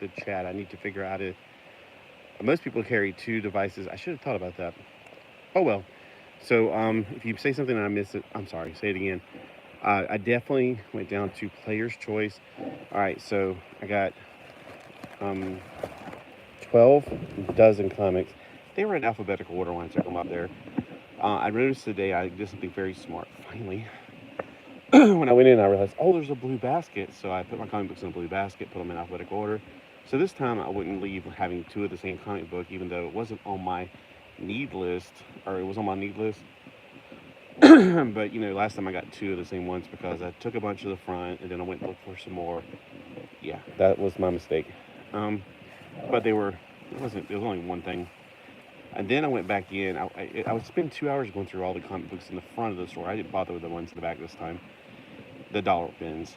the chat. I need to figure out if most people carry two devices. I should have thought about that. Oh well. So if you say something and I miss it, I'm sorry. Say it again. I definitely went down to player's choice. All right, so I got 12 dozen comics. They were in alphabetical order when I took them up there. I noticed today I did something very smart. Finally, when I went in, I realized, oh, there's a blue basket. So I put my comic books in a blue basket, put them in alphabetical order. So this time I wouldn't leave having two of the same comic book, even though it wasn't on my need list, or it was on my need list. But you know, last time I got two of the same ones because I took a bunch of the front and then I went and looked for some more. Yeah, that was my mistake. But it was only one thing. And then I went back in. I would spend 2 hours going through all the comic books in the front of the store. I didn't bother with the ones in the back this time, the dollar bins.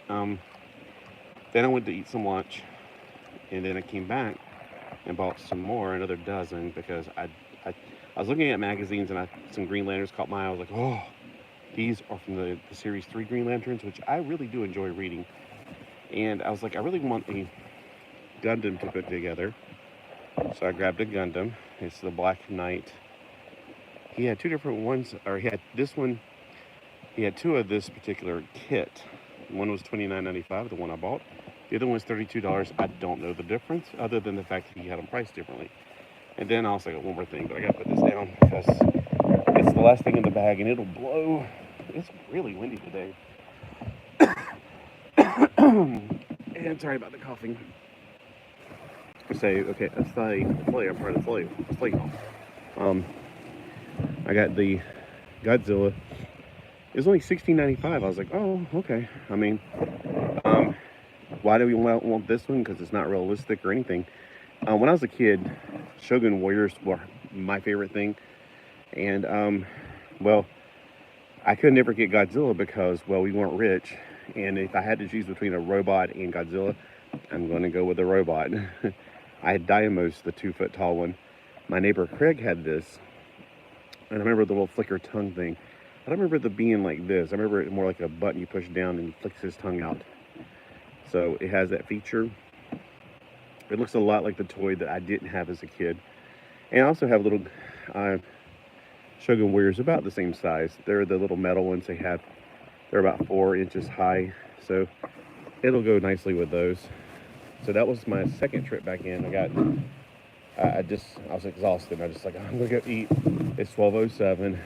Then I went to eat some lunch, and then I came back and bought some more, another dozen, because I was looking at magazines and some Green Lanterns caught my eye. I was like, oh, these are from the series 3 Green Lanterns, which I really do enjoy reading. And I was like, I really want a Gundam to put together. So I grabbed a Gundam. It's the Black Knight. He had two different ones, or he had this one. He had two of this particular kit. One was $29.95, the one I bought. The other one was $32. I don't know the difference, other than the fact that he had them priced differently. And then I also got one more thing, but I gotta put this down because it's the last thing in the bag and it'll blow. It's really windy today. And sorry about the coughing. Okay, I'm part of the sleigh. I got the Godzilla. It was only $16.95. I was like, oh, okay. I mean, why do we want this one? Because it's not realistic or anything. When I was a kid, Shogun Warriors were my favorite thing. And, well, I could never get Godzilla because, well, we weren't rich. And if I had to choose between a robot and Godzilla, I'm going to go with the robot. I had Diamos, the 2-foot tall one. My neighbor Craig had this. And I remember the little flicker tongue thing. I don't remember it being like this. I remember it more like a button you push down and he flicks his tongue out. So it has that feature. It looks a lot like the toy that I didn't have as a kid. And I also have little Shogun Warriors about the same size. They're the little metal ones they have. They're about 4 inches high. So it'll go nicely with those. So that was my second trip back in. I was exhausted. I was just like, I'm gonna go eat. It's 12:07.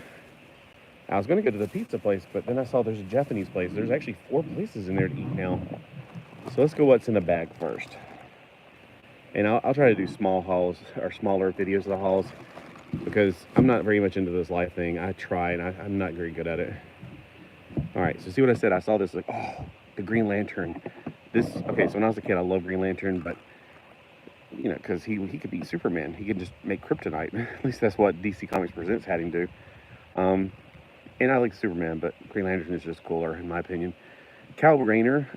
I was gonna go to the pizza place, but then I saw there's a Japanese place. There's actually 4 places in there to eat now. So let's go what's in the bag first. And I'll try to do small hauls or smaller videos of the hauls because I'm not very much into this live thing. I try and I'm not very good at it. All right, so see what I said? I saw this like, oh, the Green Lantern. Okay, so when I was a kid, I loved Green Lantern, but, you know, because he could be Superman. He could just make kryptonite. At least that's what DC Comics Presents had him do. And I like Superman, but Green Lantern is just cooler, in my opinion. Kyle Rayner,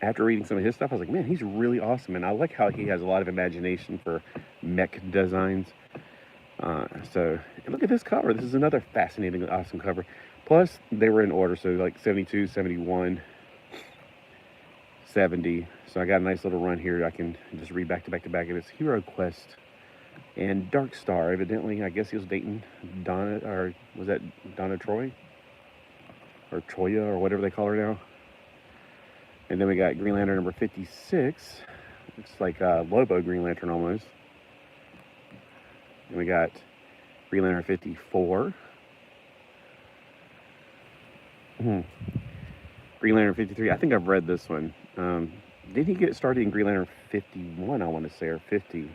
after reading some of his stuff, I was like, man, he's really awesome. And I like how he has a lot of imagination for mech designs. So look at this cover. This is another fascinating, awesome cover. Plus, they were in order, so like 72, 71, 70. So I got a nice little run here. I can just read back to back to back. And it's Hero Quest and Dark Star. Evidently, I guess he was dating Donna, or was that Donna Troy? Or Troya, or whatever they call her now. And then we got Green Lantern number 56. Looks like Lobo Green Lantern almost. And we got Green Lantern 54. Green Lantern 53. I think I've read this one. Did he get started in Green Lantern 51, I want to say, or 50?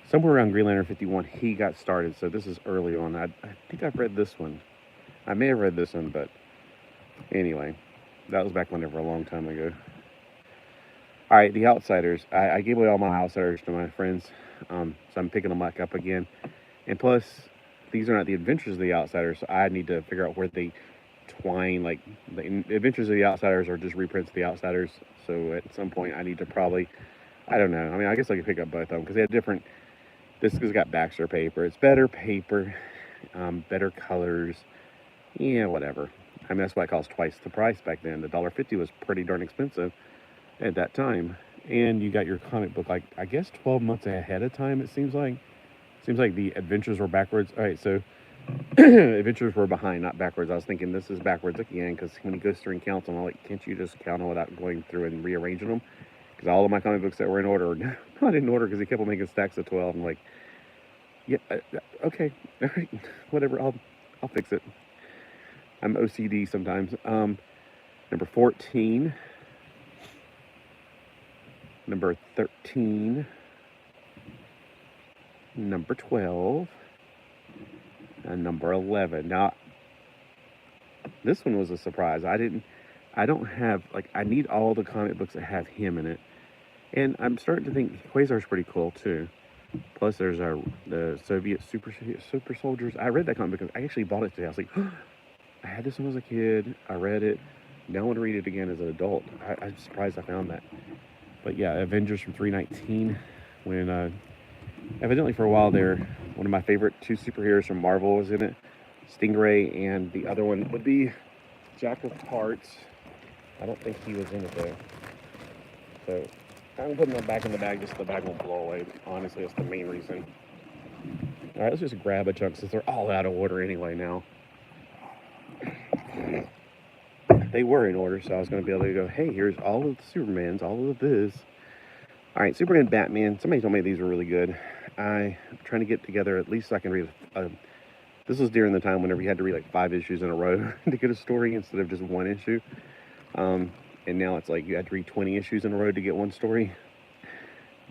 Somewhere around Green Lantern 51, he got started. So this is early on. I think I've read this one. I may have read this one, but anyway. That was back whenever, a long time ago. All right, the Outsiders. I gave away all my Outsiders to my friends, so I'm picking them back up again. And plus, these are not the Adventures of the Outsiders, so I need to figure out where they twine. Like, the Adventures of the Outsiders are just reprints of the Outsiders, so at some point I need to probably, I don't know. I mean, I guess I could pick up both of them, because they have different, this has got Baxter paper. It's better paper, better colors, yeah, whatever. I mean, that's why it cost twice the price back then. The $1.50 was pretty darn expensive at that time. and you got your comic book, like, I guess 12 months ahead of time, it seems like. Seems like the adventures were backwards. All right, so adventures were behind, not backwards. I was thinking this is backwards again, because when he goes through and counts them, I'm like, can't you just count them without going through and rearranging them? Because all of my comic books that were in order are not in order, because he kept on making stacks of 12. I'm like, yeah, okay, all right, whatever, I'll fix it. I'm OCD sometimes. Number 14, number 13, number 12, and number 11. Now, this one was a surprise. I don't have, like, I need all the comic books that have him in it. And I'm starting to think Quasar's pretty cool, too. Plus, there's the Soviet super soldiers. I read that comic book. I actually bought it today. I was like, oh, I had this when I was a kid. I read it. Now I want to read it again as an adult. I'm surprised I found that. But yeah, Avengers from 319. When, evidently for a while there, one of my favorite two superheroes from Marvel was in it. Stingray, and the other one would be Jack of Hearts. I don't think he was in it though. So I'm putting them back in the bag just so the bag won't blow away. Honestly, that's the main reason. All right, let's just grab a chunk since they're all out of order anyway now. They were in order, so I was going to be able to go, hey, here's all of the Supermans, all of this. All right, Superman, Batman. Somebody told me these were really good. I'm trying to get together at least so I can read. This was during the time whenever you had to read like 5 issues in a row to get a story instead of just one issue. And now it's like you had to read 20 issues in a row to get one story.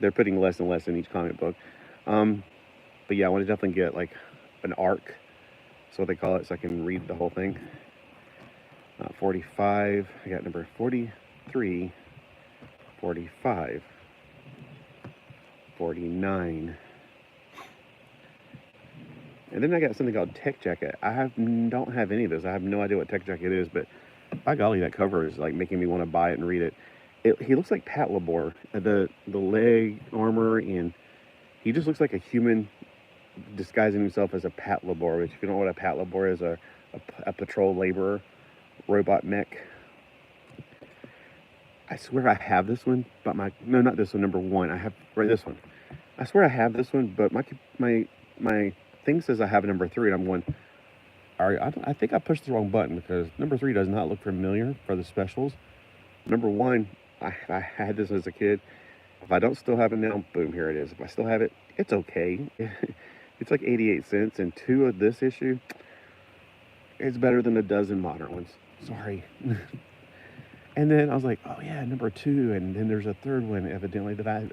They're putting less and less in each comic book. But yeah, I want to definitely get like an arc. That's what they call it, so I can read the whole thing. 45. I got number 43, 45. 49. And then I got something called Tech Jacket. don't have any of this. I have no idea what Tech Jacket is, but by golly, that cover is like making me want to buy it and read it. He looks like Pat Labor. The leg armor, and he just looks like a human disguising himself as a Pat Labor. Which, if you don't know what a Pat Labor is, a patrol laborer, robot mech. I swear I have this one, but no, not this one, number 1. I have this one. I swear I have this one, but my thing says I have number 3, and I'm going, all right, I think I pushed the wrong button, because number 3 does not look familiar for the specials. Number 1, I had this as a kid. If I don't still have it now, boom, here it is. If I still have it, it's okay. It's like 88 cents, and 2 of this issue, it's better than a dozen modern ones. Sorry. And then I was like, oh yeah, number 2, and then there's a third one, evidently, that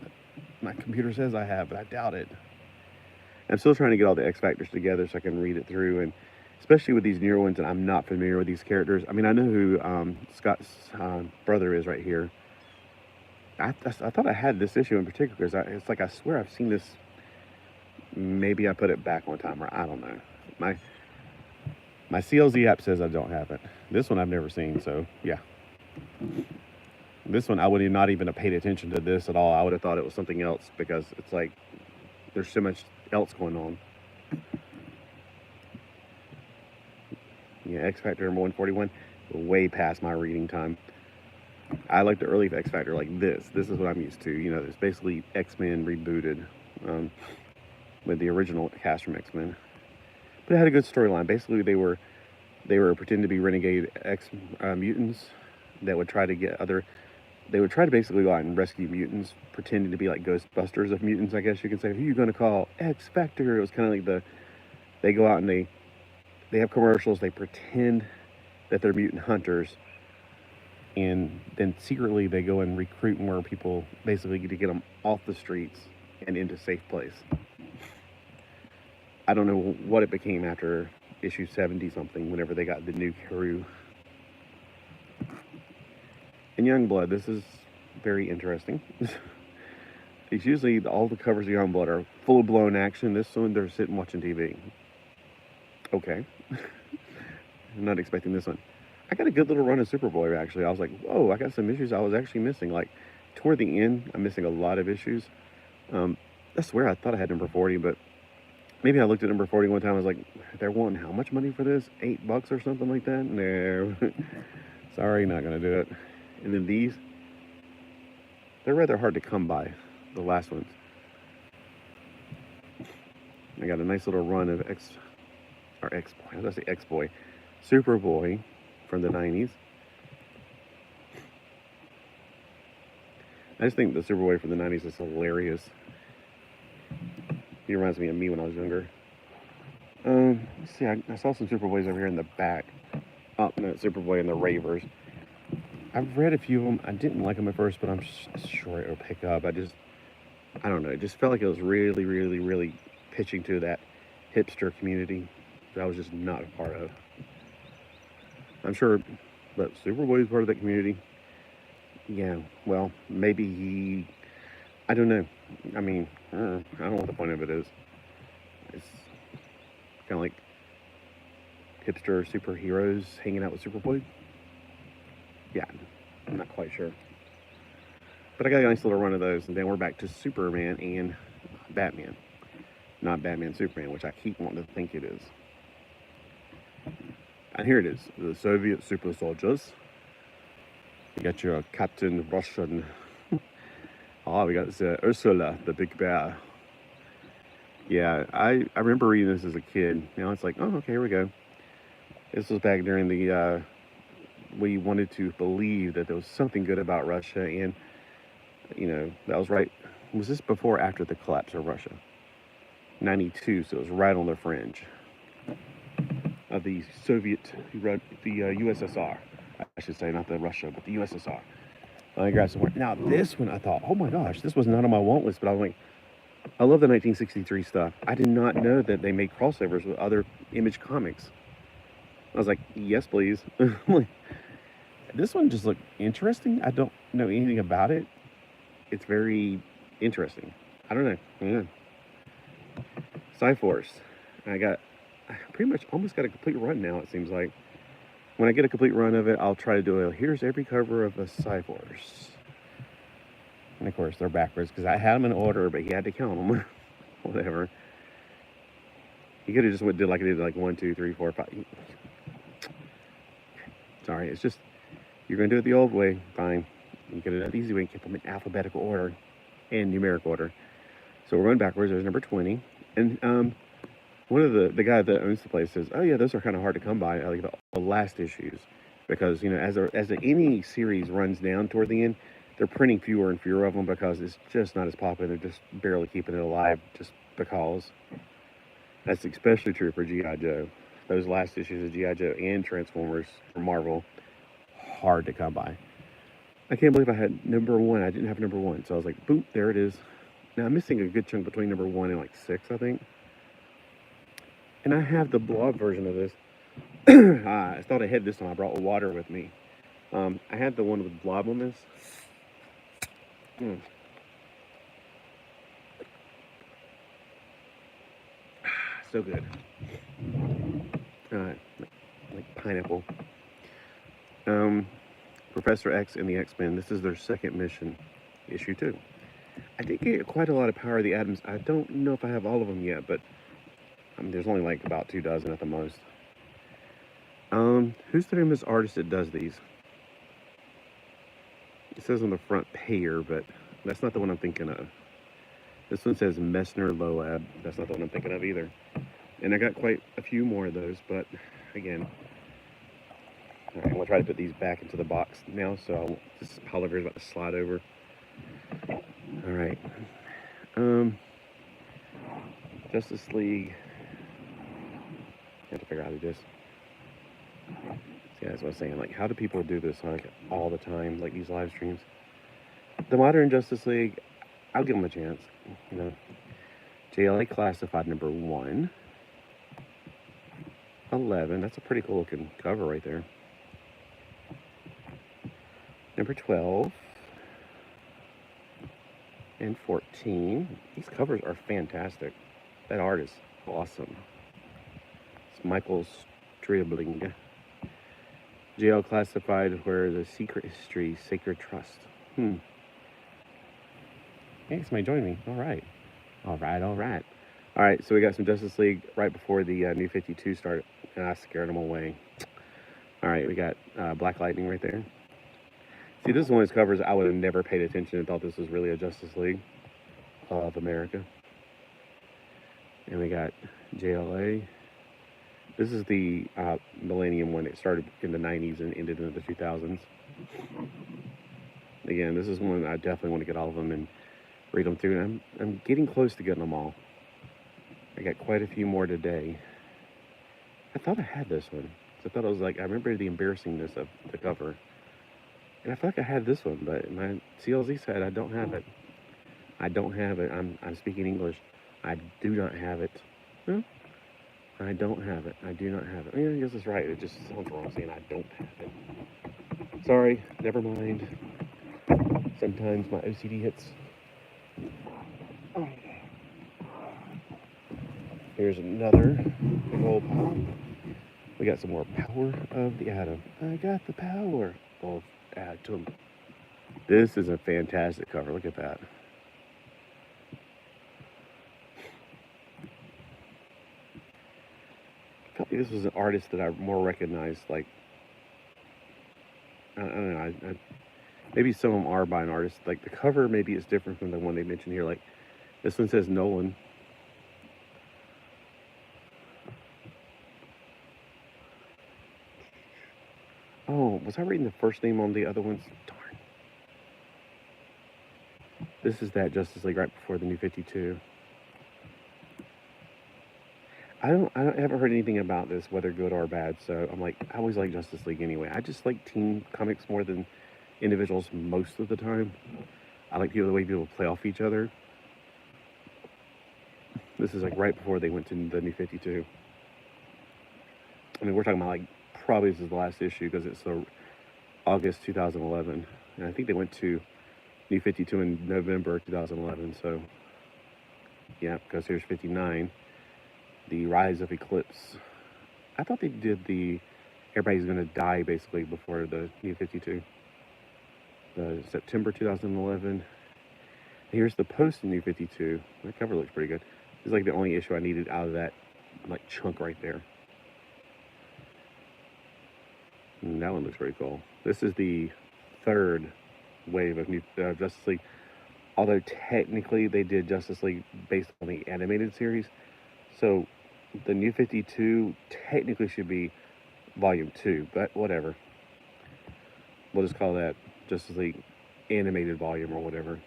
my computer says I have, but I doubt it. I'm still trying to get all the X Factors together so I can read it through, and especially with these newer ones, and I'm not familiar with these characters. I mean, I know who Scott's brother is right here. I thought I had this issue in particular, because it's like I swear I've seen this. Maybe I put it back one time, or I don't know. My CLZ app says I don't have it. This one I've never seen, so yeah. This one I would not even have paid attention to this at all. I would have thought it was something else, because it's like there's so much else going on. Yeah, X Factor number 141, way past my reading time. I like the early X Factor like this. This is what I'm used to. You know, it's basically X-Men rebooted with the original cast from X-Men. But it had a good storyline. Basically, they were pretending to be renegade mutants that would try to get they would try to basically go out and rescue mutants, pretending to be like Ghostbusters of mutants, I guess you could say. Who are you going to call? X Factor. It was kind of like they go out and they have commercials, they pretend that they're mutant hunters, and then secretly they go and recruit more people, basically to get them off the streets and into safe place. I don't know what it became after issue 70 something, whenever they got the new crew. And Youngblood, this is very interesting. It's usually all the covers of Youngblood are full-blown action. This one, they're sitting watching TV. Okay. I'm not expecting this one. I got a good little run of Superboy, actually. I was like, whoa, I got some issues I was actually missing. Like, toward the end, I'm missing a lot of issues. I swear I thought I had number 40, but maybe I looked at number 40 one time. I was like, they're wanting how much money for this? $8 or something like that? No. Sorry, not going to do it. And then these they're rather hard to come by, the last ones. I got a nice little run of X-Boy, Superboy from the 90s. I just think the Superboy from the 90s is hilarious. He reminds me of me when I was younger. Let's see, I saw some Superboys over here in the back. Oh, no, Superboy and the Ravers. I've read a few of them. I didn't like them at first, but I'm sure it'll pick up. I don't know. It just felt like it was really, really, really pitching to that hipster community that I was just not a part of. I'm sure that Superboy is part of that community. Yeah, well, maybe I don't know. I mean, I don't know what the point of it is. It's kind of like hipster superheroes hanging out with Superboy. Yeah, I'm not quite sure. But I got a nice little run of those, and then we're back to Superman and Batman. Not Batman, Superman, which I keep wanting to think it is. And here it is, the Soviet super soldiers. You got your Captain Russian. Oh, we got Ursula, the big bear. Yeah, I remember reading this as a kid. You know, it's like, oh, okay, here we go. This was back during the, we wanted to believe that there was something good about Russia, and, you know, that was right. Was this before or after the collapse of Russia? 92, so it was right on the fringe of the Soviet, the USSR. I should say, not the Russia, but the USSR. I grabbed some more. Now, this one, I thought, oh my gosh, this was not on my want list, but I was like, I love the 1963 stuff. I did not know that they made crossovers with other Image comics. I was like, yes, please. This one just looked interesting. I don't know anything about it. It's very interesting. I don't know. Yeah. Cyforce. I pretty much almost got a complete run now, it seems like. When I get a complete run of it, I'll try to do it. Here's every cover of a Cyforce. And of course, they're backwards because I had them in order, but he had to count them. Whatever. He could have just did like I did, like 1, 2, 3, 4, 5. Sorry, it's just, you're going to do it the old way. Fine. You get it the easy way and keep them in alphabetical order and numeric order. So we're going backwards. There's number 20. And one of the guy that owns the place says, oh yeah, those are kind of hard to come by, like the last issues, because, you know, as any series runs down toward the end, they're printing fewer and fewer of them because it's just not as popular. They're just barely keeping it alive just because. That's especially true for G.I. Joe. Those last issues of G.I. Joe and Transformers from Marvel, hard to come by. I can't believe I had number 1. I didn't have number 1, so I was like, boop, there it is. Now I'm missing a good chunk between number 1 and like 6, I think. And I have the blog version of this. I thought ahead this time. I brought water with me. I had the one with blob on this. So good. Like pineapple. Professor X and the X-Men. This is their second mission, issue 2. I did get quite a lot of Power of the Atoms. I don't know if I have all of them yet, but I mean, there's only like about 2 dozen at the most. Who's the famous artist that does these? It says on the front Payer, but that's not the one I'm thinking of. This one says Messner Loab. That's not the one I'm thinking of either. And I got quite a few more of those, but again, all right, I'm gonna try to put these back into the box now, so this pile over is about to slide over. All right. Justice League. I have to figure out how to do this. See, that's what I was saying. Like, how do people do this like all the time, like these live streams? The Modern Justice League, I'll give them a chance. You know, JLA Classified number 1, 11. That's a pretty cool looking cover right there. Number 12 and 14. These covers are fantastic. That art is awesome. It's Michael Stribling. JL Classified, where the secret history, sacred trust. Hey, somebody join me. All right. All right, so we got some Justice League right before the New 52 started, and I scared them away. All right, we got Black Lightning right there. See, this is one of those covers I would have never paid attention and thought this was really a Justice League of America. And we got JLA. This is the Millennium one. It started in the 90s and ended in the 2000s. Again, this is one I definitely want to get all of them and read them through. And I'm getting close to getting them all. I got quite a few more today. I thought I had this one. I thought I was like, I remember the embarrassingness of the cover. And I feel like I had this one, but my CLZ said I don't have it. I don't have it. I'm speaking English. I do not have it. No, I don't have it. I do not have it. Yeah, I guess it's right. It just sounds wrong saying I don't have it. Sorry, never mind. Sometimes my OCD hits. Here's another big old pile. We got some more Power of the Atom. I got the power of Atom. This is a fantastic cover. Look at that. I felt like this was an artist that I more recognized. Like, I don't know. Maybe some of them are by an artist. Like the cover maybe is different from the one they mentioned here. Like this one says Nolan. Oh, was I reading the first name on the other ones? Darn. This is that Justice League right before the New 52. I haven't heard anything about this, whether good or bad. So I'm like, I always like Justice League anyway. I just like team comics more than individuals most of the time. I like the way people play off each other. This is like right before they went to the New 52. I mean, we're talking about like, probably this is the last issue because it's August 2011. And I think they went to New 52 in November 2011. So, yeah, because here's 59. The Rise of Eclipse. I thought they did everybody's going to die basically before the New 52. The September 2011. Here's the post New 52. That cover looks pretty good. This is like the only issue I needed out of that like chunk right there. And that one looks pretty cool. This is the third wave of New Justice League. Although technically they did Justice League based on the animated series. So the New 52 technically should be volume 2, but whatever. We'll just call that Justice League animated volume or whatever.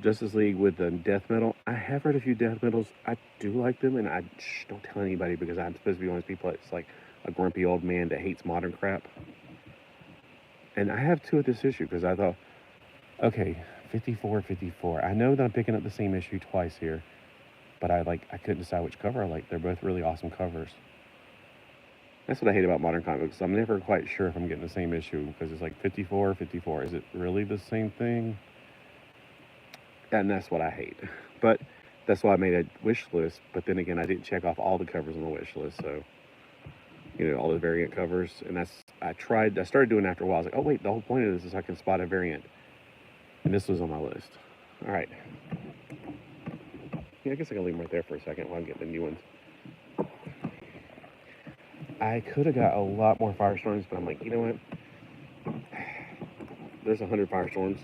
Justice League with the death metal. I have read a few death metals. I do like them, and I don't tell anybody because I'm supposed to be one of those people that's like a grumpy old man that hates modern crap. And I have 2 of this issue because I thought, okay, 54. I know that I'm picking up the same issue twice here, but I couldn't decide which cover I like. They're both really awesome covers. That's what I hate about modern comics. I'm never quite sure if I'm getting the same issue because it's like 54. Is it really the same thing? And that's what I hate. But that's why I made a wish list. But then again, I didn't check off all the covers on the wish list. So, all the variant covers. And I started doing it after a while. I was like, oh wait, the whole point of this is I can spot a variant. And this was on my list. All right. Yeah, I guess I can leave them right there for a second while I'm getting the new ones. I could have got a lot more Firestorms, but I'm like, you know what? There's 100 Firestorms.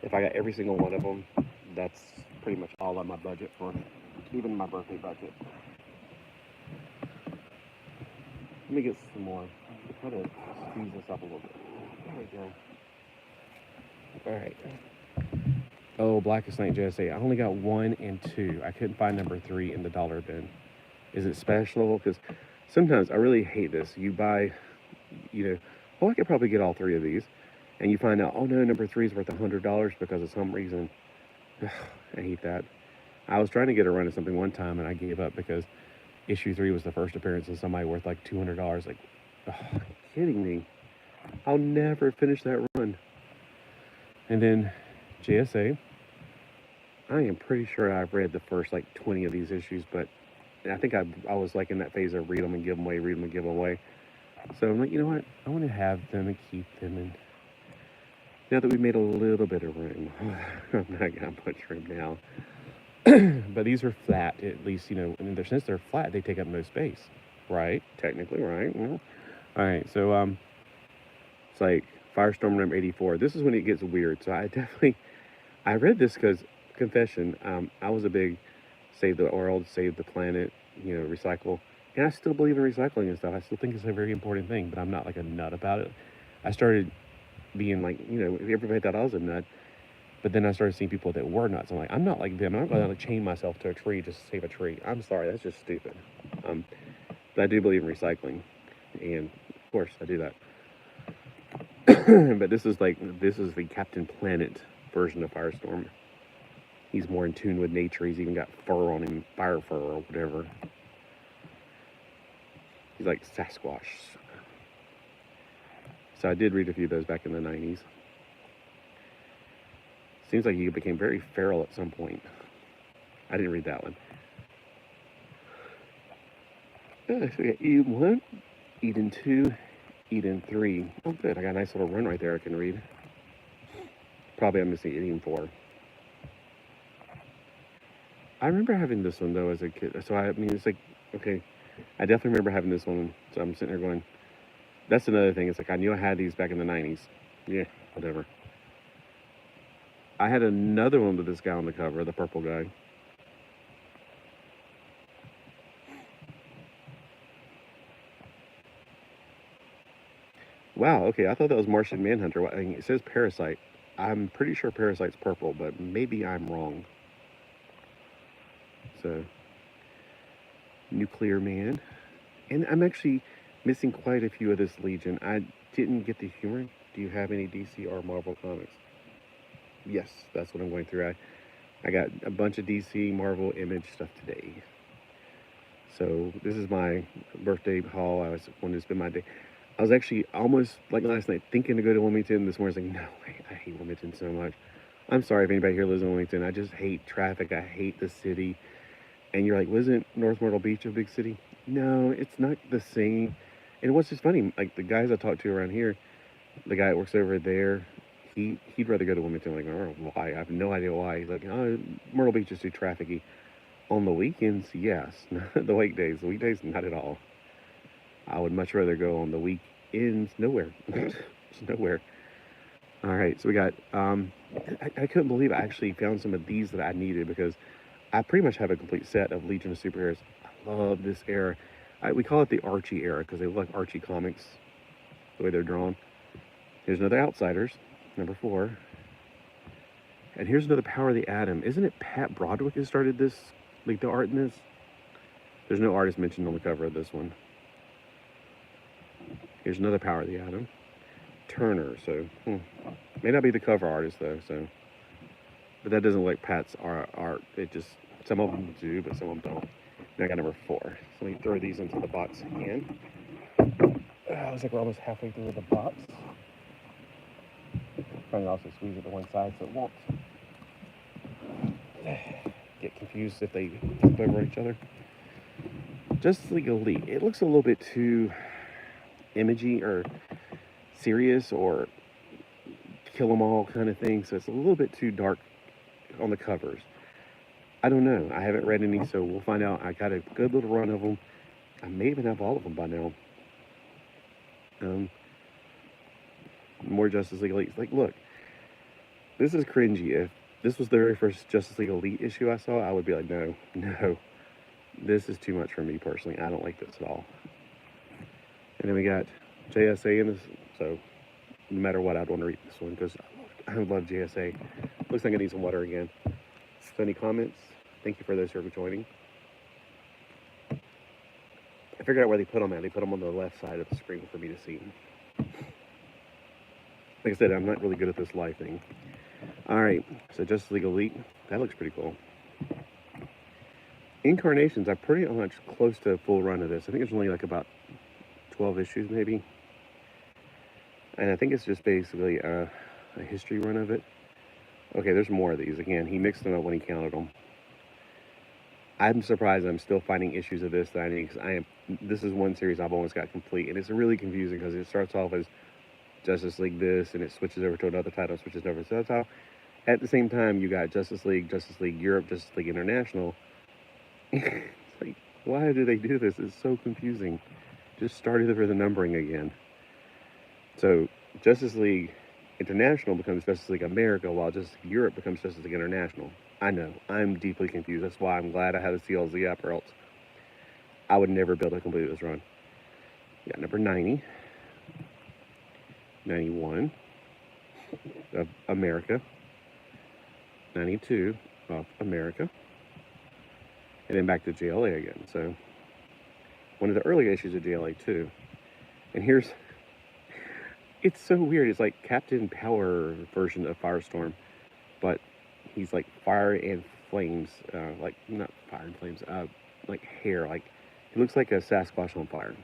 If I got every single one of them, that's pretty much all on my budget for even my birthday budget. Let me get some more. Try to squeeze this up a little bit. There we go. All right. Oh, Blackest Night JSA. I only got 1 and 2. I couldn't find number 3 in the dollar bin. Is it special? Because sometimes I really hate this. You buy, I could probably get all 3 of these. And you find out, oh no, number 3 is worth $100 because of some reason. I hate that. I was trying to get a run of something one time and I gave up because issue 3 was the first appearance of somebody worth like $200. Like, are you kidding me? I'll never finish that run. And then JSA. I am pretty sure I've read the first like 20 of these issues, but I think I was like in that phase of read them and give them away, read them and give them away. So I'm like, you know what? I want to have them and keep them. And now that we've made a little bit of room, I'm not going to much room now. But these are flat, at least, since they're flat, they take up no space, right? Technically, right? Well, all right, so It's like Firestorm number 84. This is when it gets weird. So I read this because, confession, I was a big save the world, save the planet, recycle. And I still believe in recycling and stuff. I still think it's a very important thing, but I'm not like a nut about it. I started being like, everybody thought I was a nut. But then I started seeing people that were nuts. I'm like, I'm not like them. I'm not going to chain myself to a tree just to save a tree. I'm sorry, that's just stupid. But I do believe in recycling. And, of course, I do that. But this is the Captain Planet version of Firestorm. He's more in tune with nature. He's even got fur on him, fire fur or whatever. He's like Sasquatch. So I did read a few of those back in the 90s. Seems like he became very feral at some point. I didn't read that one. So we got Eden 1, Eden 2, Eden 3. Oh, good. I got a nice little run right there I can read. Probably I'm missing Eden 4. I remember having this one, though, as a kid. So, it's like, okay, I definitely remember having this one. So I'm sitting there going, that's another thing. It's like I knew I had these back in the 90s. Yeah, whatever. I had another one with this guy on the cover, the purple guy. Wow, okay, I thought that was Martian Manhunter. It says Parasite. I'm pretty sure Parasite's purple, but maybe I'm wrong. So, Nuclear Man. And I'm actually missing quite a few of this Legion. I didn't get the humor. Do you have any DC or Marvel comics? Yes, that's what I'm going through. I got a bunch of DC, Marvel, Image stuff today. So this is my birthday haul. I was wanting to spend my day. I was actually almost, like last night, thinking to go to Wilmington. This morning I was like, no, I hate Wilmington so much. I'm sorry if anybody here lives in Wilmington. I just hate traffic. I hate the city. And you're like, wasn't North Myrtle Beach a big city? No, it's not the same. And what's just funny, like the guys I talk to around here, the guy that works over there, he'd rather go to Wilmington. Like, I don't know why. I have no idea why. He's like, oh, Myrtle Beach is too trafficy. On the weekends, yes. The weekdays, not at all. I would much rather go on the weekends. Nowhere. Just nowhere. All right, so we got, I couldn't believe I actually found some of these that I needed because I pretty much have a complete set of Legion of Superheroes. I love this era. We call it the Archie era because they look like Archie comics, the way they're drawn. Here's another Outsiders, number 4. And here's another Power of the Atom. Isn't it Pat Broderick who started this, like the art in this? There's no artist mentioned on the cover of this one. Here's another Power of the Atom. Turner, so may not be the cover artist though, so but that doesn't look like Pat's art. It just, some of them do, but some of them don't. Now I got number 4. So let me throw these into the box again. Looks like we're almost halfway through the box. Trying to also squeeze it to one side so it won't get confused if they flip over each other. Justice League Elite. It looks a little bit too imagey or serious or kill 'em all kind of thing, so it's a little bit too dark on the covers. I don't know. I haven't read any, so we'll find out. I got a good little run of them. I may even have all of them by now. More Justice League Elite. Like, look, this is cringy. If this was the very first Justice League Elite issue I saw, I would be like, no, this is too much for me personally. I don't like this at all. And then we got JSA in this, so no matter what, I'd want to read this one because I love JSA. Looks like I need some water again. So any comments? Thank you for those who are joining. I figured out where they put them at. They put them on the left side of the screen for me to see. Like I said, I'm not really good at this live thing. All right, so Justice League Elite. That looks pretty cool. Incarnations, I'm pretty much close to a full run of this. I think it's only like about 12 issues maybe. And I think it's just basically a history run of it. Okay, there's more of these. Again, he mixed them up when he counted them. I'm surprised I'm still finding issues of this that I need, because this is one series I've almost got complete, and it's really confusing because it starts off as Justice League this, and it switches over to another title, switches over to another title. At the same time, you got Justice League Europe, Justice League International. It's like, why do they do this? It's so confusing. Just start over the numbering again. So Justice League International becomes Justice League America, while Justice League Europe becomes Justice League International. I know, I'm deeply confused. That's why I'm glad I had a CLZ app, or else I would never be able to complete this run. Yeah, number 90, 91 of America, 92 of America, and then back to JLA again. So one of the early issues of JLA too. And here's, it's so weird. It's like Captain Power version of Firestorm, but he's like fire and flames, like not fire and flames, like hair, like he looks like a Sasquatch on fire.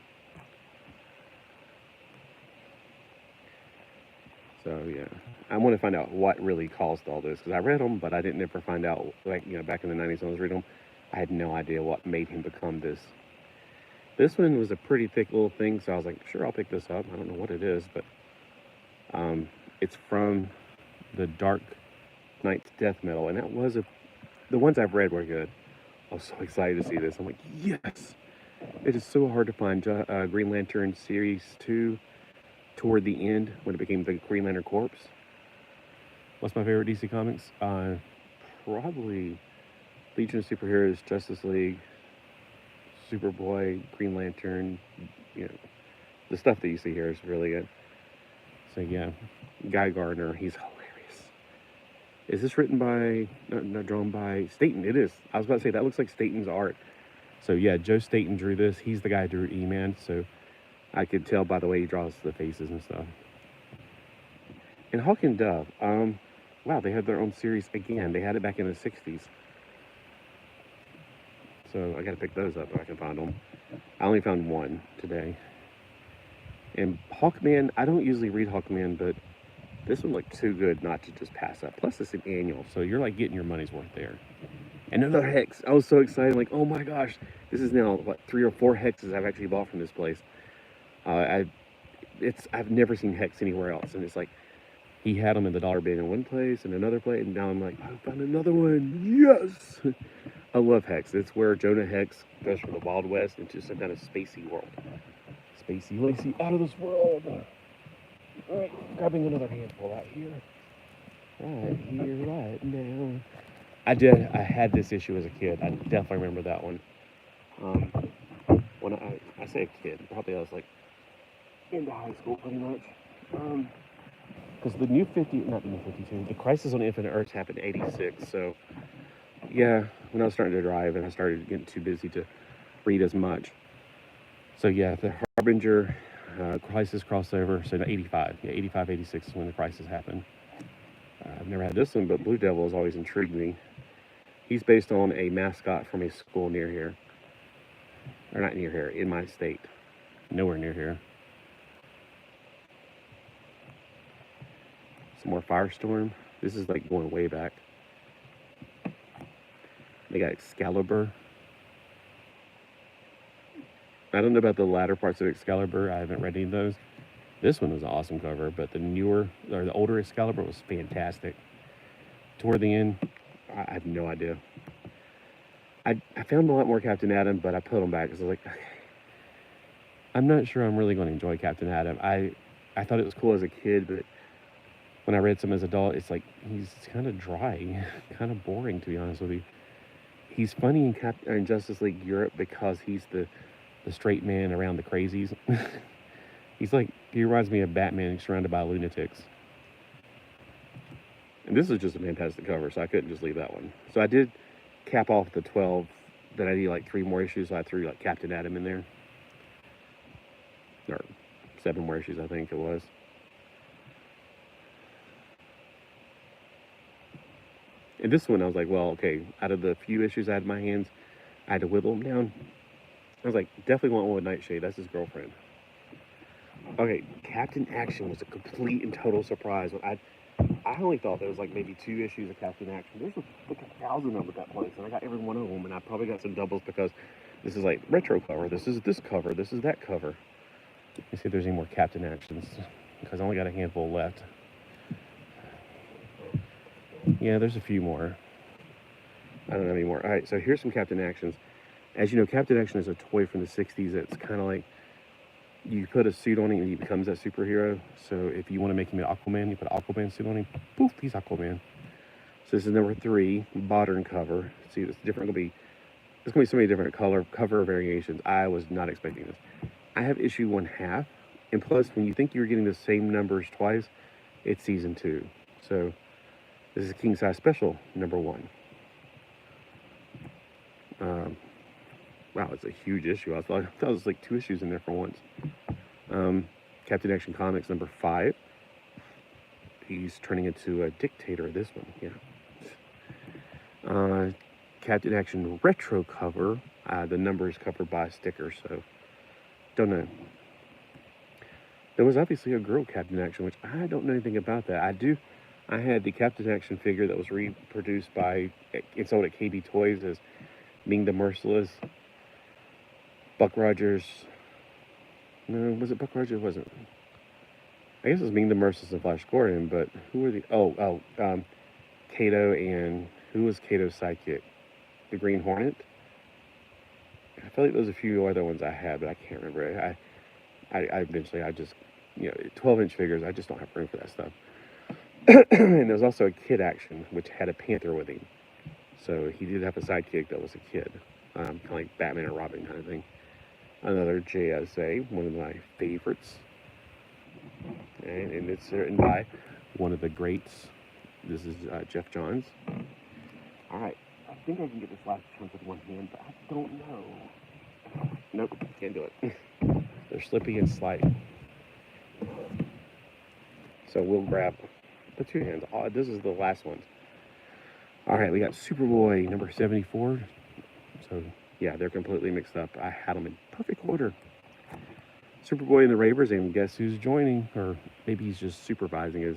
So yeah, I want to find out what really caused all this, because I read them, but I didn't ever find out, like, you know, back in the 90s when I was reading them, I had no idea what made him become this. This one was a pretty thick little thing, so I was like, sure, I'll pick this up. I don't know what it is, but it's from the Dark Knight's Death Metal, and that was the ones I've read were good. I was so excited to see this. I'm like, yes! It is so hard to find Green Lantern Series 2 toward the end, when it became the Green Lantern Corps. What's my favorite DC Comics? Probably Legion of Superheroes, Justice League, Superboy, Green Lantern. You know, the stuff that you see here is really good. So yeah, Guy Gardner, he's hilarious. Is this written by, not drawn by Staton? It is. I was about to say, that looks like Staton's art. So yeah, Joe Staton drew this. He's the guy who drew E-Man, so I could tell by the way he draws the faces and stuff. And Hawk and Dove, wow, they had their own series again. They had it back in the 60s. So I gotta pick those up if I can find them. I only found one today. And Hawkman, I don't usually read Hawkman, but this one looked too good not to just pass up. Plus it's an annual, so you're like getting your money's worth there. And another Hex. I was so excited, like, oh my gosh, this is now what, 3 or 4 Hexes I've actually bought from this place. I've never seen Hex anywhere else, and it's like he had them in the dollar bin in one place and another place, and now I'm like, I found another one. Yes. I love Hex. It's where Jonah Hex goes from the Wild West into some kind of spacey world. Spacey, lacy, out of this world. All right, grabbing another handful out here. Right here, right now. I had this issue as a kid. I definitely remember that one. When I say a kid, probably I was like into high school pretty much. Because the new 52, the Crisis on Infinite Earths happened in 86, so yeah, when I was starting to drive and I started getting too busy to read as much. So yeah, the Harbinger Crisis crossover, so 85, yeah, 85, 86 is when the Crisis happened. I've never had this one, but Blue Devil has always intrigued me. He's based on a mascot from a school near here. Or not near here, in my state. Nowhere near here. Some more Firestorm. This is like going way back. They got Excalibur. I don't know about the latter parts of Excalibur. I haven't read any of those. This one was an awesome cover, but the newer, or the older Excalibur was fantastic. Toward the end, I have no idea. I found a lot more Captain Atom, but I put them back because I was like, okay, I'm not sure I'm really going to enjoy Captain Atom. I thought it was cool as a kid, but when I read some as an adult, it's like, he's kind of dry, kind of boring, to be honest with you. He's funny in Justice League Europe because he's the straight man around the crazies. He reminds me of Batman surrounded by lunatics. And this is just a fantastic cover, so I couldn't just leave that one. So I did cap off the 12, that I need like 3 more issues, so I threw like Captain Atom in there. Or 7 more issues, I think it was. And this one, I was like, well, okay, out of the few issues I had in my hands, I had to whittle them down. I was like, definitely want one with Nightshade. That's his girlfriend. Okay, Captain Action was a complete and total surprise. I only thought there was like maybe 2 issues of Captain Action. There's like 1,000 of them at that place, and I got every one of them, and I probably got some doubles because this is like retro cover. This is this cover. This is that cover. Let me see if there's any more Captain Actions, because I only got a handful left. Yeah, there's a few more. I don't have any more. All right, so here's some Captain Actions. As you know, Captain Action is a toy from the 60s. It's kind of like you put a suit on him and he becomes that superhero. So if you want to make him an Aquaman, you put an Aquaman suit on him. Poof, he's Aquaman. So this is number 3, modern cover. See, it's different. There's gonna be so many different cover variations. I was not expecting this. I have issue 1/2, and plus, when you think you're getting the same numbers twice, it's season 2. So this is king size special number 1. Wow, it's a huge issue. I thought it was like 2 issues in there for once. Captain Action Comics number 5. He's turning into a dictator. This one, yeah. Captain Action retro cover. The number is covered by a sticker, so don't know. There was obviously a girl Captain Action, which I don't know anything about that. I had the Captain Action figure that was reproduced it's sold at KB Toys as Ming the Merciless. Buck Rogers. No, was it Buck Rogers? It wasn't. I guess it was Ming the Merciless and Flash Gordon, but who were the... Kato and... Who was Kato's sidekick? The Green Hornet? I feel like there was a few other ones I had, but I can't remember. I eventually, 12-inch figures, I just don't have room for that stuff. And there was also a Kid Action, which had a panther with him. So he did have a sidekick that was a kid. Kind of like Batman and Robin kind of thing. Another JSA, one of my favorites. And it's written by one of the greats. This is Jeff Johns. All right, I think I can get this last chunk with one hand, but I don't know. Nope, can't do it. They're slippy and sliding. So we'll grab the 2 hands. Oh, this is the last one. All right, we got Superboy number 74. So yeah, they're completely mixed up. I had them in perfect order. Superboy and the Ravers, and guess who's joining? Or maybe he's just supervising as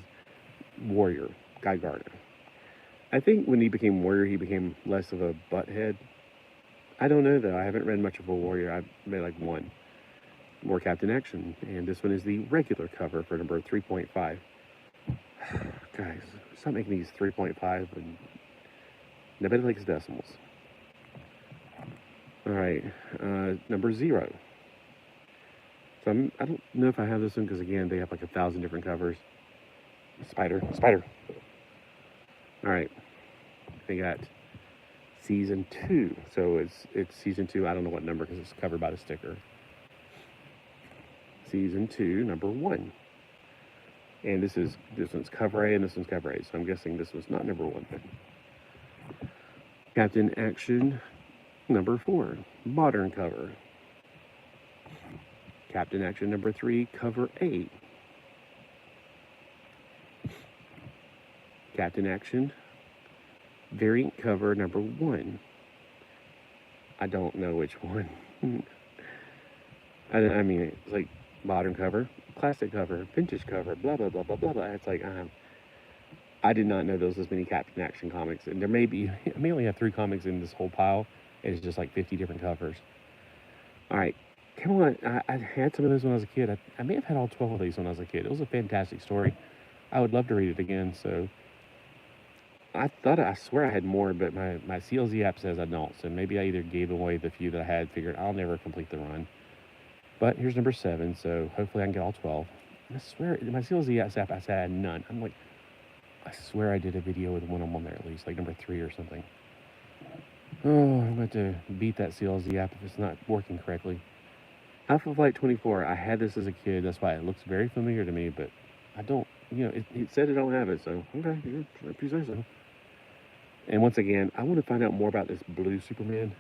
Warrior, Guy Gardner. I think when he became Warrior, he became less of a butthead. I don't know, though. I haven't read much of a Warrior. I've read like one. More Captain Action. And this one is the regular cover for number 3.5. Guys, stop making these 3.5 and nobody likes decimals. All right, number 0. So I don't know if I have this one because, again, they have like 1,000 different covers. Spider. All right, they got season 2. So it's season 2. I don't know what number because it's covered by the sticker. Season 2, number 1. And this one's cover A and this one's cover A. So I'm guessing this was not number 1. Captain Action number 4, modern cover. Captain Action number 3, cover A. Captain Action variant cover number 1. I don't know which one. I mean, it's like modern cover, classic cover, vintage cover, blah, blah, blah, blah, blah, blah. It's like, I did not know there was this many Captain Action comics. And I may only have 3 comics in this whole pile. And it's just like 50 different covers. All right, come on. I had some of those when I was a kid. I may have had all 12 of these when I was a kid. It was a fantastic story. I would love to read it again. So I swear I had more, but my CLZ app says I don't. So maybe I either gave away the few that I had, figured I'll never complete the run. But here's number 7, so hopefully I can get all 12. I swear, my CLZ app, I said I had none. I'm like, I swear I did a video with one of them on there at least, like number 3 or something. Oh, I'm about to beat that CLZ app if it's not working correctly. Alpha Flight 24, I had this as a kid, that's why it looks very familiar to me, but I don't, it said I don't have it, so, okay, if you say so. And once again, I want to find out more about this blue Superman,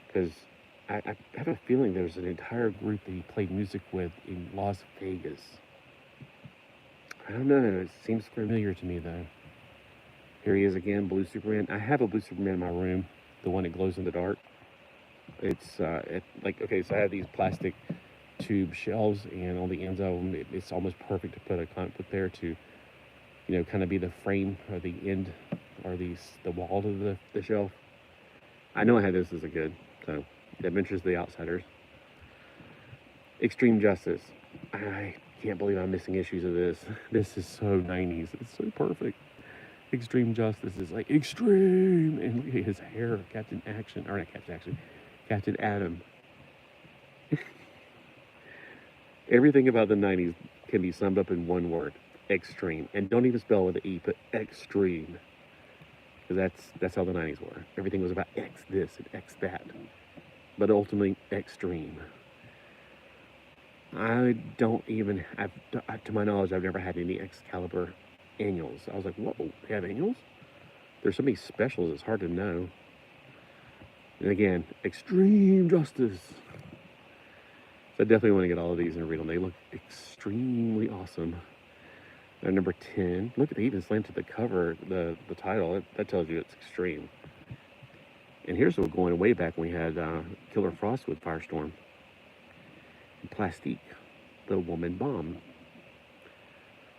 because I have a feeling there's an entire group that he played music with in Las Vegas. I don't know, it seems familiar to me, though. Here he is again, blue Superman. I have a blue Superman in my room, the one that glows in the dark. It's okay, so I have these plastic tube shelves, and on the ends of them, it's almost perfect to put a comic book there to, kind of be the frame or the end or the wall of the shelf. I know I had this as a kid, so The Adventures of the Outsiders. Extreme Justice. I can't believe I'm missing issues of this. This is so 90s. It's so perfect. Extreme Justice is like extreme, and look at his hair. Captain Action, or not Captain Action, Captain Adam. Everything about the 90s can be summed up in one word: extreme. And don't even spell with an E, put extreme. Because that's how the 90s were. Everything was about X this and X that. But ultimately, extreme. I don't even, to my knowledge, I've never had any Excalibur annuals. I was like, whoa, they have annuals? There's so many specials, it's hard to know. And again, extreme justice. So I definitely want to get all of these and read them. They look extremely awesome. Number 10. Look, they even slanted the cover, the title. That tells you it's extreme. And here's what going way back when we had Killer Frost with Firestorm. And Plastique, the woman bomb.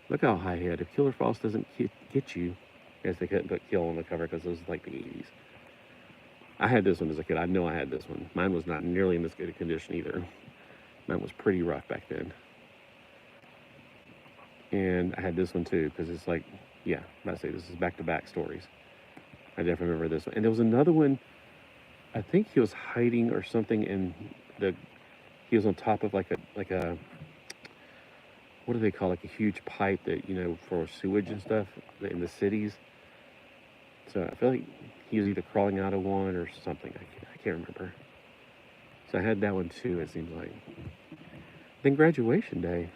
Look how high head. If Killer Frost doesn't get you, I guess they couldn't put kill on the cover because it was like the 80s. I had this one as a kid. I know I had this one. Mine was not nearly in this good a condition either. Mine was pretty rough back then. And I had this one too, because it's like, yeah, I say this is back-to-back stories. I definitely remember this one. And there was another one, I think he was hiding or something in he was on top of like a, what do they call, like a huge pipe that, you know, for sewage and stuff in the cities. So I feel like he was either crawling out of one or something. I can't remember. So I had that one too, it seems like. Then graduation day,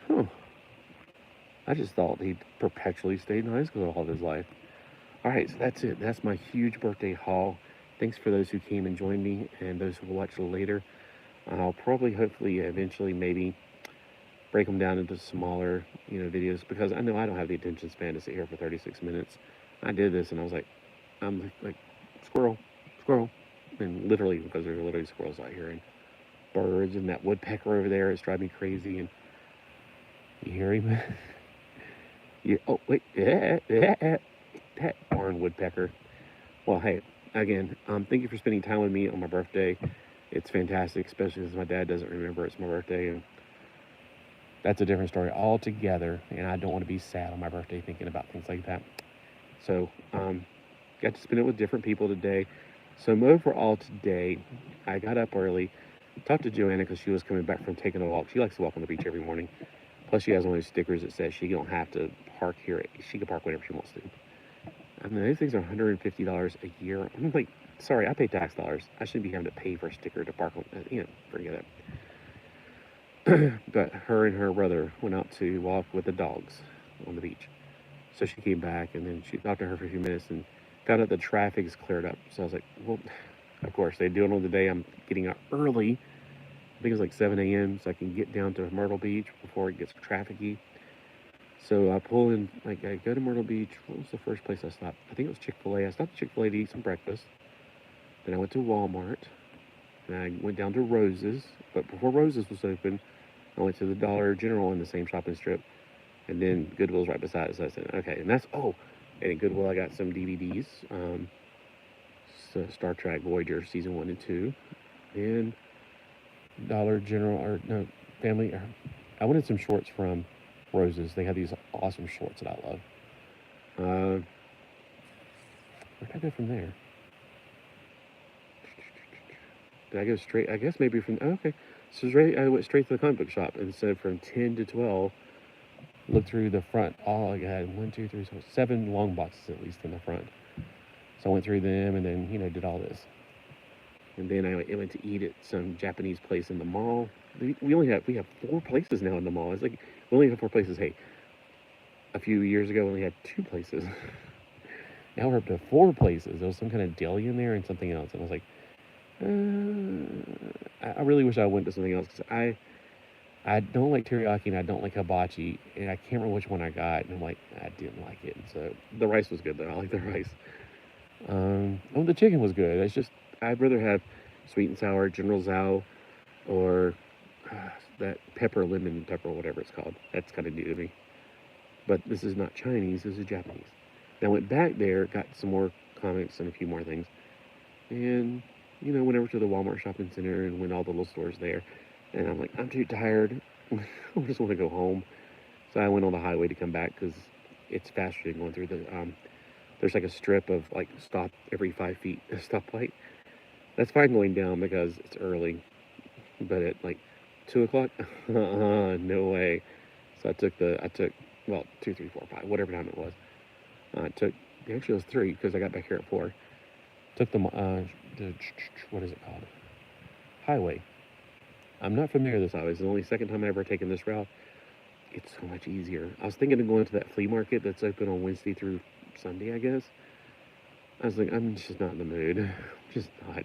I just thought he'd perpetually stayed in high school all of his life. All right, so that's it. That's my huge birthday haul. Thanks for those who came and joined me, and those who will watch later. I'll probably, hopefully, eventually, maybe break them down into smaller, videos, because I know I don't have the attention span to sit here for 36 minutes. I did this, and I was like, I'm like, squirrel, and literally, because there's literally squirrels out here, and birds, and that woodpecker over there is driving me crazy, and you hear him? Oh, wait, that darn woodpecker. Well, hey, again, thank you for spending time with me on my birthday. It's fantastic, especially since my dad doesn't remember it's my birthday, and that's a different story altogether, and I don't want to be sad on my birthday thinking about things like that. So, got to spend it with different people today. So overall today, I got up early, talked to Joanna because she was coming back from taking a walk. She likes to walk on the beach every morning. Plus, she has one of those stickers that says she don't have to park here. She can park whenever she wants to. I mean, these things are $150 a year. I'm like, sorry, I pay tax dollars. I shouldn't be having to pay for a sticker to park on, forget it. But her and her brother went out to walk with the dogs on the beach. So she came back, and then she talked to her for a few minutes and found out the traffic is cleared up. So I was like, well, of course, they do it on the day I'm getting up early. I think it's like 7 a.m. so I can get down to Myrtle Beach before it gets trafficy. So I pull in, like, I go to Myrtle Beach. What was the first place I stopped? I think it was Chick-fil-A. I stopped at Chick-fil-A to eat some breakfast. Then I went to Walmart. And I went down to Rose's. But before Rose's was open, I went to the Dollar General in the same shopping strip. And then Goodwill's right beside it. So I said, okay. And that's, and at Goodwill I got some DVDs. So Star Trek Voyager Season 1 and 2. And Dollar General, Family. I wanted some shorts from Rose's. They have these awesome shorts that I love. Where did I go from there? Did I go straight? I guess maybe from, okay. So I went straight to the comic book shop. And so from 10 to 12, looked through the front. I had 1, 2, 3, 4, 7 long boxes at least in the front. So I went through them and then, did all this. And then I went to eat at some Japanese place in the mall. We have 4 places now in the mall. It's like, we only have 4 places. Hey, a few years ago, we only had 2 places. Now we're up to 4 places. There was some kind of deli in there and something else. And I was like, I really wish I went to something else. Because I don't like teriyaki and I don't like hibachi. And I can't remember which one I got. And I'm like, I didn't like it. And so the rice was good, though. I like the rice. The chicken was good. It's just, I'd rather have sweet and sour General Tso or that lemon pepper, whatever it's called. That's kind of new to me. But this is not Chinese, this is Japanese. Then I went back there, got some more comics and a few more things. And, went over to the Walmart shopping center and went all the little stores there. And I'm like, I'm too tired. I just want to go home. So I went on the highway to come back because it's faster than going through the, there's like a strip of like stop every 5 feet, a stoplight. That's fine going down because it's early. But at like 2 o'clock? No way. So I took, well, 2, 3, 4, 5, whatever time it was. Actually it was 3 because I got back here at 4. Took the, what is it called? Highway. I'm not familiar with this highway. It's the only second time I've ever taken this route. It's so much easier. I was thinking of going to that flea market that's open on Wednesday through Sunday, I guess. I was like, I'm just not in the mood. Just not.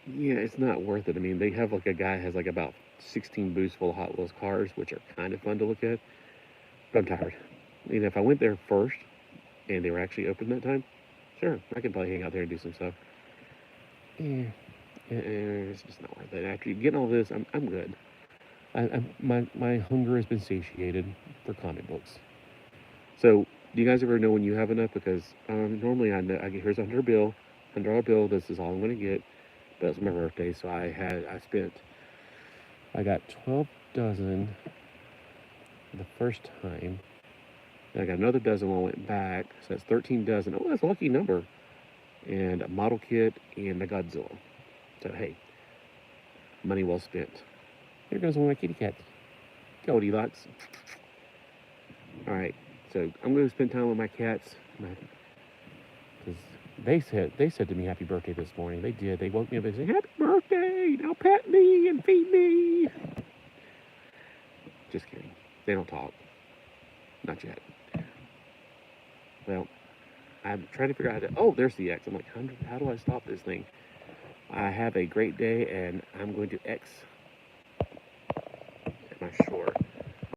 Yeah, it's not worth it. I mean, they have like a guy has like about 16 booths full of Hot Wheels cars, which are kind of fun to look at. But I'm tired. You know, if I went there first and they were actually open that time, sure, I could probably hang out there and do some stuff. Yeah, it's just not worth it. After getting all this, I'm good. My hunger has been satiated for comic books. So, do you guys ever know when you have enough? Because normally I know here's $100 bill. This is all I'm gonna get. But it's my birthday, so I got 12 dozen the first time. Then I got another dozen when I went back, so that's 13 dozen. Oh, that's a lucky number. And a model kit and a Godzilla. So hey, money well spent. Here goes one of my kitty cats. Goldilocks. All right, so I'm going to spend time with my cats. Because they said to me happy birthday this morning. They did. They woke me up and said, happy birthday, now pet me and feed me. Just kidding. They don't talk. Not yet. Well, I'm trying to figure out how to, oh, there's the X. I'm like, how do I stop this thing? I have a great day and I'm going to X. Am I sure?